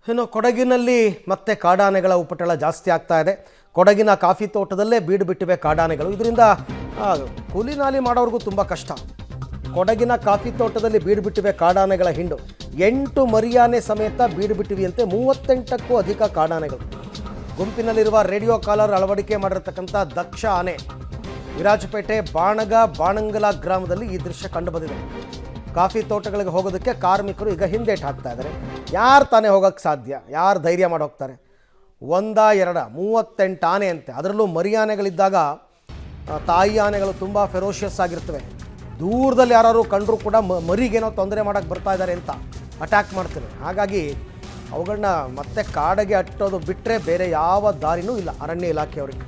ಇನ್ನು ಕೊಡಗಿನಲ್ಲಿ ಮತ್ತೆ ಕಾಡಾನೆಗಳ ಉಪಟಳ ಜಾಸ್ತಿ ಆಗ್ತಾ ಇದೆ. ಕೊಡಗಿನ ಕಾಫಿ ತೋಟದಲ್ಲೇ ಬೀಡು ಬಿಟ್ಟಿವೆ ಕಾಡಾನೆಗಳು. ಇದರಿಂದ ಕೂಲಿ ನಾಲಿ ಮಾಡೋರಿಗೂ ತುಂಬ ಕಷ್ಟ. ಕೊಡಗಿನ ಕಾಫಿ ತೋಟದಲ್ಲಿ ಬೀಡು ಬಿಟ್ಟಿವೆ ಕಾಡಾನೆಗಳ ಹಿಂಡು. 8 ಮರಿಯಾನೆ ಸಮೇತ ಬೀಡು ಬಿಟ್ಟಿವೆಯಂತೆ. 38ಕ್ಕೂ ಅಧಿಕ ಕಾಡಾನೆಗಳು. ಗುಂಪಿನಲ್ಲಿರುವ ರೇಡಿಯೋ ಕಾಲರ್ ಅಳವಡಿಕೆ ಮಾಡಿರತಕ್ಕಂಥ ದಕ್ಷ ಆನೆ ವಿರಾಜಪೇಟೆ ಬಾಣಂಗಲ ಗ್ರಾಮದಲ್ಲಿ ಈ ದೃಶ್ಯ ಕಂಡುಬಂದಿದೆ. ಕಾಫಿ ತೋಟಗಳಿಗೆ ಹೋಗೋದಕ್ಕೆ ಕಾರ್ಮಿಕರು ಈಗ ಹಿಂದೇಟು ಹಾಕ್ತಾ ಇದ್ದಾರೆ. ಯಾರು ತಾನೇ ಹೋಗೋಕ್ಕೆ ಸಾಧ್ಯ? ಯಾರು ಧೈರ್ಯ ಮಾಡಿ ಹೋಗ್ತಾರೆ? 38 ಆನೆ ಅಂತೆ. ಅದರಲ್ಲೂ ಮರಿ ಆನೆಗಳಿದ್ದಾಗ ತಾಯಿ ಆನೆಗಳು ತುಂಬ ಫೆರೋಷಿಯಸ್ ಆಗಿರ್ತವೆ. ದೂರದಲ್ಲಿ ಯಾರು ಕಂಡರೂ ಕೂಡ ಮರಿಗೇನೋ ತೊಂದರೆ ಮಾಡೋಕ್ಕೆ ಬರ್ತಾ ಇದ್ದಾರೆ ಅಂತ ಅಟ್ಯಾಕ್ ಮಾಡ್ತಾರೆ. ಹಾಗಾಗಿ ಅವುಗಳನ್ನ ಮತ್ತೆ ಕಾಡಿಗೆ ಅಟ್ಟೋದು ಬಿಟ್ಟರೆ ಬೇರೆ ಯಾವ ದಾರಿನೂ ಇಲ್ಲ ಅರಣ್ಯ ಇಲಾಖೆಯವರಿಗೆ.